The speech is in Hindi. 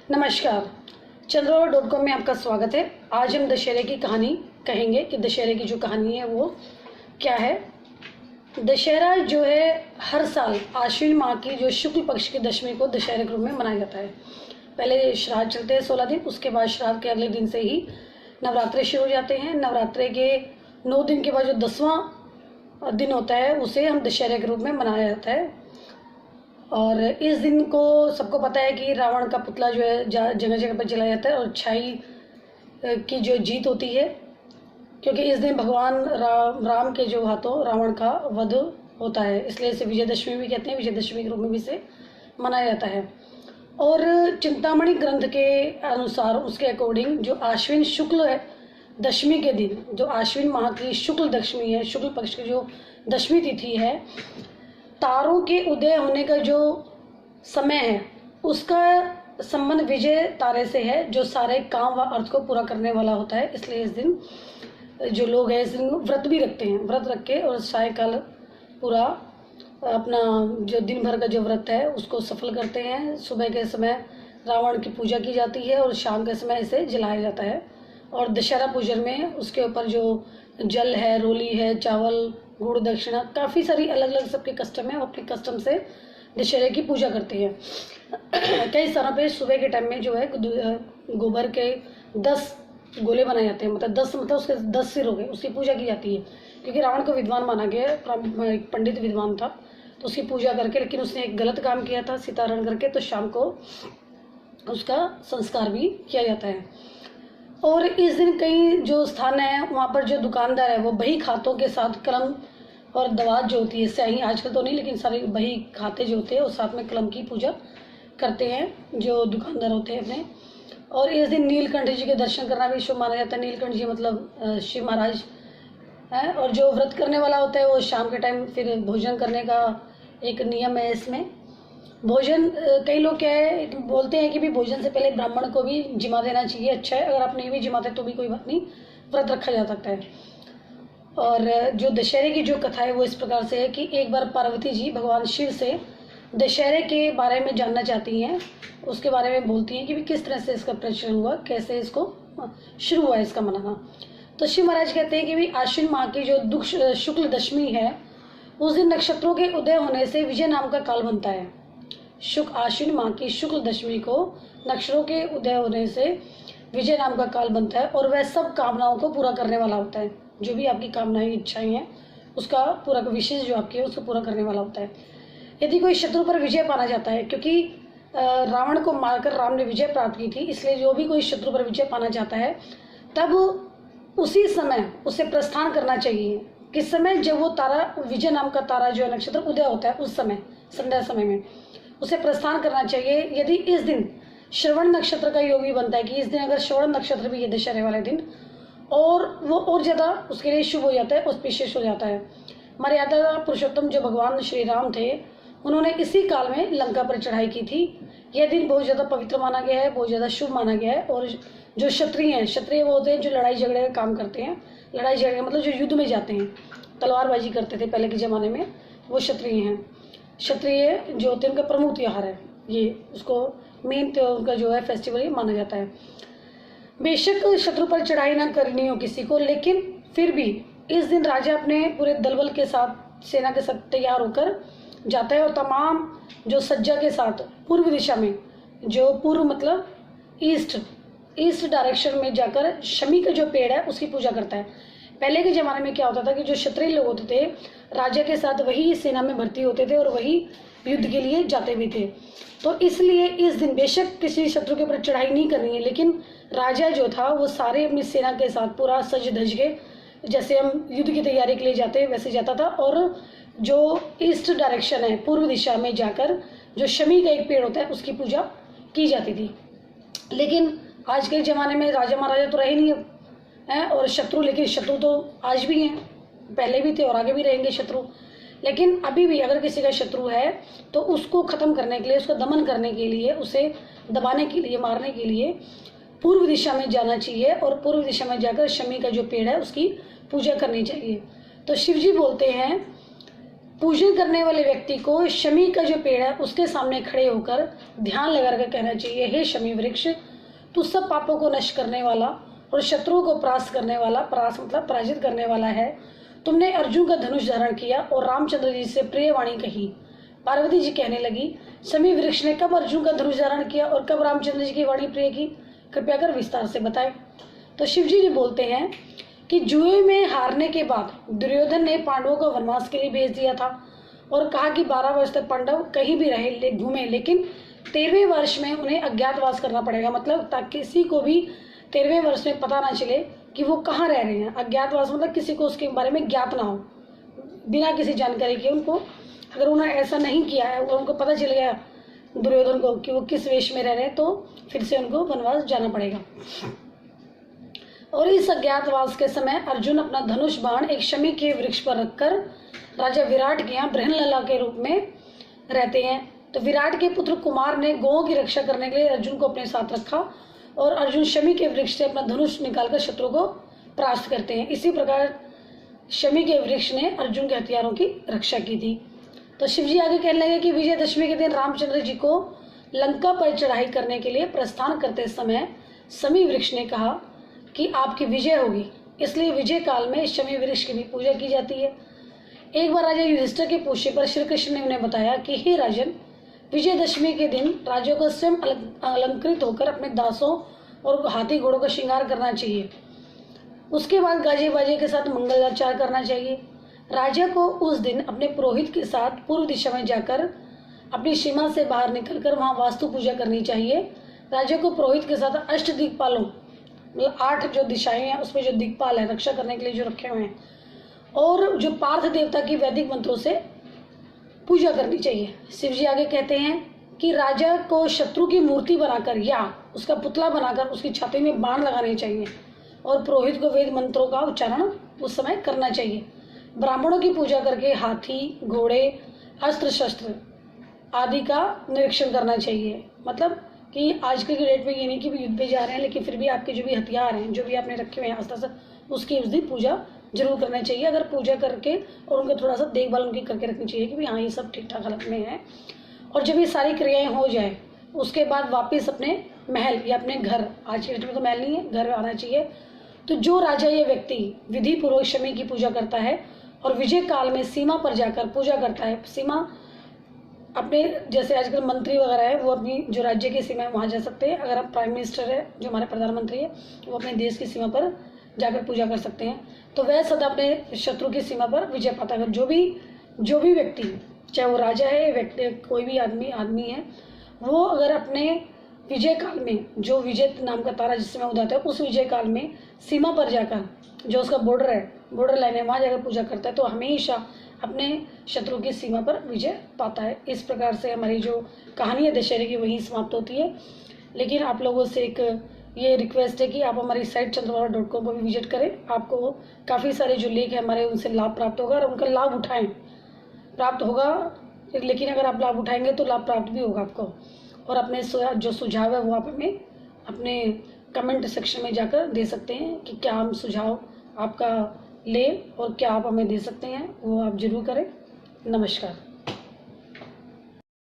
नमस्कार, चंद्रोवर.com में आपका स्वागत है। आज हम दशहरे की कहानी कहेंगे कि दशहरे की जो कहानी है वो क्या है। दशहरा जो है हर साल आश्विन माह की जो शुक्ल पक्ष की दशमी को दशहरे के रूप में मनाया जाता है। पहले श्राद्ध चलते हैं 16 दिन, उसके बाद श्राद्ध के अगले दिन से ही नवरात्रे शुरू हो जाते हैं। नवरात्रे के 9 दिन के बाद जो 10वां दिन होता है उसे हम दशहरे के रूप में मनाया जाता है। और इस दिन को सबको पता है कि रावण का पुतला जो है जगह जगह पर जलाया जाता है और अच्छाई की जो जीत होती है, क्योंकि इस दिन भगवान राम के जो हाथों रावण का वध होता है, इसलिए इसे विजयदशमी भी कहते हैं। विजयदशमी के रूप में भी इसे मनाया जाता है। और चिंतामणि ग्रंथ के अनुसार, उसके अकॉर्डिंग, जो आश्विन शुक्ल है दशमी के दिन, जो आश्विन माह की शुक्ल दशमी है, शुक्ल पक्ष की जो दशमी तिथि है, तारों के उदय होने का जो समय है उसका संबंध विजय तारे से है, जो सारे काम व अर्थ को पूरा करने वाला होता है। इसलिए इस दिन जो लोग हैं इस दिन व्रत भी रखते हैं। व्रत रख के और सायकाल पूरा अपना जो दिन भर का जो व्रत है उसको सफल करते हैं। सुबह के समय रावण की पूजा की जाती है और शाम के समय इसे जलाया जाता है। और दशहरा पूजन में उसके ऊपर जो जल है, रोली है, चावल, गुड़, दक्षिणा, काफ़ी सारी अलग अलग सबके कस्टम है। वो अपने कस्टम से दशहरे की पूजा करते हैं। कई स्थानों पे सुबह के टाइम में जो है गोबर के 10 गोले बनाए जाते हैं, मतलब 10 मतलब उसके 10 सिर हो गए, उसकी पूजा की जाती है। क्योंकि रावण को विद्वान माना गया, एक पंडित विद्वान था, तो उसकी पूजा करके, लेकिन उसने एक गलत काम किया था सीताहरण करके, तो शाम को उसका संस्कार भी किया जाता है। और इस दिन कई जो स्थान है वहाँ पर जो दुकानदार है वो बही खातों के साथ कलम और दवात जो होती है, स्याही आजकल तो नहीं, लेकिन सारे बही खाते जो होते हैं और साथ में कलम की पूजा करते हैं जो दुकानदार होते हैं अपने। और इस दिन नीलकंठ जी के दर्शन करना भी शुभ माना जाता है। नीलकंठ जी मतलब शिव महाराज है। और जो व्रत करने वाला होता है वो शाम के टाइम फिर भोजन करने का एक नियम है। इसमें भोजन, कई लोग क्या है बोलते हैं कि भी भोजन से पहले ब्राह्मण को भी जिमा देना चाहिए। अच्छा है, अगर आप नहीं भी जिमाते तो भी कोई बात नहीं, व्रत रखा जा सकता है। और जो दशहरे की जो कथा है वो इस प्रकार से है कि एक बार पार्वती जी भगवान शिव से दशहरे के बारे में जानना चाहती हैं। उसके बारे में बोलती हैं कि भी किस तरह से इसका प्रचलन हुआ, कैसे इसको शुरू हुआ इसका मनाना। तो शिव महाराज कहते हैं कि भी आश्विन माह की जो शुक्ल दशमी है उस दिन नक्षत्रों के उदय होने से विजय नाम का काल बनता है। आश्विन माह की शुक्ल दशमी को नक्षत्रों के उदय होने से विजय नाम का काल बनता है और वह सब कामनाओं को पूरा करने वाला होता है। जो भी आपकी कामनाएं, इच्छाएं हैं, उसका पूरा विशेष जो आपकी है उसको पूरा करने वाला होता है। यदि कोई शत्रु पर विजय पाना जाता है, क्योंकि रावण को मारकर राम ने विजय प्राप्त की थी, इसलिए जो भी कोई शत्रु पर विजय पाना चाहता है तब उसी समय उसे प्रस्थान करना चाहिए। किस समय? जब वो तारा, विजय नाम का तारा जो है नक्षत्र उदय होता है उस समय, संध्या समय में उसे प्रस्थान करना चाहिए। यदि इस दिन श्रवण नक्षत्र का योग भी बनता है कि इस दिन अगर श्रवण नक्षत्र भी है दशहरे वाले दिन, और वो और ज़्यादा उसके लिए शुभ हो जाता है, विशेष हो जाता है। मर्यादा पुरुषोत्तम जो भगवान श्री राम थे, उन्होंने इसी काल में लंका पर चढ़ाई की थी। यह दिन बहुत ज़्यादा पवित्र माना गया है, बहुत ज़्यादा शुभ माना गया है। और जो क्षत्रिय हैं, क्षत्रिय वो होते हैं जो लड़ाई झगड़े का काम करते हैं। लड़ाई झगड़े मतलब जो युद्ध में जाते हैं, तलवारबाजी करते थे पहले के ज़माने में, वो क्षत्रिय हैं। क्षत्रिय जो होते हैं उनका प्रमुख त्यौहार है ये, उसको मेन त्योहार का जो है फेस्टिवल ही माना जाता है। बेशक शत्रु पर चढ़ाई ना करनी हो किसी को, लेकिन फिर भी इस दिन राजा अपने पूरे दलबल के साथ, सेना के साथ तैयार होकर जाता है और तमाम जो सज्जा के साथ पूर्व दिशा में, जो पूर्व मतलब ईस्ट डायरेक्शन में जाकर शमी का जो पेड़ है उसकी पूजा करता है। पहले के ज़माने में क्या होता था कि जो क्षत्रिय लोग होते थे राजा के साथ वही सेना में भर्ती होते थे और वही युद्ध के लिए जाते भी थे। तो इसलिए इस दिन बेशक किसी शत्रु के ऊपर चढ़ाई नहीं करनी है, लेकिन राजा जो था वो सारे अपनी सेना के साथ पूरा सज धज के, जैसे हम युद्ध की तैयारी के लिए जाते हैं वैसे जाता था। और जो ईस्ट डायरेक्शन है, पूर्व दिशा में जाकर जो शमी का एक पेड़ होता है उसकी पूजा की जाती थी। लेकिन आज के ज़माने में राजा महाराजा तो रहे नहीं हैं और शत्रु, लेकिन शत्रु तो आज भी हैं, पहले भी थे और आगे भी रहेंगे शत्रु। लेकिन अभी भी अगर किसी का शत्रु है तो उसको ख़त्म करने के लिए, उसका दमन करने के लिए, उसे दबाने के लिए, मारने के लिए पूर्व दिशा में जाना चाहिए और पूर्व दिशा में जाकर शमी का जो पेड़ है उसकी पूजा करनी चाहिए। तो शिव जी बोलते हैं पूजन करने वाले व्यक्ति को शमी का जो पेड़ है उसके सामने खड़े होकर ध्यान लगा कर कहना चाहिए, हे शमी वृक्ष, तू सब पापों को नष्ट करने वाला और शत्रुओं को परास्त करने वाला, परास्त मतलब पराजित करने वाला है। तुमने अर्जुन का धनुष धारण किया और रामचंद्र जी से प्रिय वाणी कही। पार्वती जी कहने लगी, शमी वृक्ष ने कब अर्जुन का धनुष धारण किया और कब रामचंद्र जी की वाणी प्रिय की, कृपया कर विस्तार से बताएं। तो शिव जी बोलते हैं कि जुए में हारने के बाद दुर्योधन ने पांडवों को वनवास के लिए भेज दिया था और कहा कि 12 वर्ष तक पांडव कहीं भी रहे घूमे, लेकिन 13वें वर्ष में उन्हें अज्ञातवास करना पड़ेगा, मतलब ताकि किसी को भी 13वें वर्ष में पता ना चले कि वो कहाँ रह रहे हैं। अज्ञातवास मतलब किसी को उसके बारे में ज्ञात ना हो, बिना किसी जानकारी के। उनको अगर उन्होंने ऐसा नहीं किया है और उनको पता चल गया दुर्योधन को कि वो किस वेश में रह रहे हैं, तो फिर से उनको वनवास जाना पड़ेगा। और इस अज्ञातवास के समय अर्जुन अपना धनुष बाण एक शमी के वृक्ष पर रखकर राजा विराट के यहाँ बृहनलला के रूप में रहते हैं। तो विराट के पुत्र कुमार ने गौओं की रक्षा करने के लिए अर्जुन को अपने साथ रखा और अर्जुन शमी के वृक्ष से अपना धनुष निकालकर शत्रु को परास्त करते हैं। इसी प्रकार शमी के वृक्ष ने अर्जुन के हथियारों की रक्षा की थी। तो शिवजी आगे कहने लगे कि विजयदशमी के दिन रामचंद्र जी को लंका पर चढ़ाई करने के लिए प्रस्थान करते समय शमी वृक्ष ने कहा कि आपकी विजय होगी, इसलिए विजय काल में शमी वृक्ष की भी पूजा की जाती है। एक बार राजा युधिष्ठिर के पूछने पर श्री कृष्ण ने उन्हें बताया कि हे राजन, विजयदशमी के दिन राजा को स्वयं अलंकृत होकर अपने दासों और हाथी घोड़ों का श्रृंगार करना चाहिए। उसके बाद गाजे बाजे के साथ मंगलाचार करना चाहिए। राजा को उस दिन अपने पुरोहित के साथ पूर्व दिशा में जाकर अपनी सीमा से बाहर निकलकर वहां वास्तु पूजा करनी चाहिए। राजा को पुरोहित के साथ अष्ट दिक्पालों, मतलब 8 जो दिशाएं हैं उसमें जो दिक्पाल है रक्षा करने के लिए जो रखे हुए हैं, और जो पार्थ देवता की वैदिक मंत्रों से पूजा करनी चाहिए। शिव जी आगे कहते हैं कि राजा को शत्रु की मूर्ति बनाकर या उसका पुतला बनाकर उसकी छाती में बाण लगाने चाहिए और पुरोहित को वेद मंत्रों का उच्चारण उस समय करना चाहिए। ब्राह्मणों की पूजा करके हाथी, घोड़े, अस्त्र शस्त्र आदि का निरीक्षण करना चाहिए। मतलब कि आजकल की डेट में ये नहीं कि भी युद्ध पे जा रहे हैं, लेकिन फिर भी आपके जो भी हथियार हैं, जो भी आपने रखे हुए हैं अस्त्र शस्त्र, उसकी उस दिन पूजा जरूर करना चाहिए। अगर पूजा करके और उनका थोड़ा सा देखभाल उनकी करके रखनी चाहिए कि भाई हाँ ये सब ठीक ठाक हालत में है। और जब ये सारी क्रियाएं हो जाए उसके बाद वापस अपने महल या अपने घर, आज के डेट में तो महल नहीं है, घर आना चाहिए। तो जो राजा या व्यक्ति विधि पूर्वक शमी की पूजा करता है और विजय काल में सीमा पर जाकर पूजा करता है, सीमा अपने जैसे आजकल मंत्री वगैरह है वो अपनी जो राज्य की सीमा है वहाँ जा सकते हैं। अगर आप प्राइम मिनिस्टर है, जो हमारे प्रधानमंत्री है, वो अपने देश की सीमा पर जाकर पूजा कर सकते हैं। तो वह सदा अपने शत्रु की सीमा पर विजय पाता है। जो भी व्यक्ति, चाहे वो राजा है, व्यक्ति कोई भी आदमी है, वो अगर अपने विजय काल में जो विजय नाम का तारा जिस समय उदाता है उस विजय काल में सीमा पर जाकर जो उसका बॉर्डर है, बॉर्डर लाइन है, वहाँ जाकर पूजा करता है तो हमेशा अपने शत्रु की सीमा पर विजय पाता है। इस प्रकार से हमारी जो कहानी है दशहरे की वहीं समाप्त होती है। लेकिन आप लोगों से एक ये रिक्वेस्ट है कि आप हमारी साइट chandravaura.com पर भी विजिट करें। आपको काफ़ी सारे जो लेख हैं हमारे उनसे लाभ प्राप्त होगा और उनका लाभ उठाएं, प्राप्त होगा। लेकिन अगर आप लाभ उठाएंगे तो लाभ प्राप्त भी होगा आपको। और अपने जो सुझाव है वो आप हमें अपने कमेंट सेक्शन में जाकर दे सकते हैं कि क्या हम सुझाव आपका ले और क्या आप हमें दे सकते हैं, वो आप जरूर करें। नमस्कार।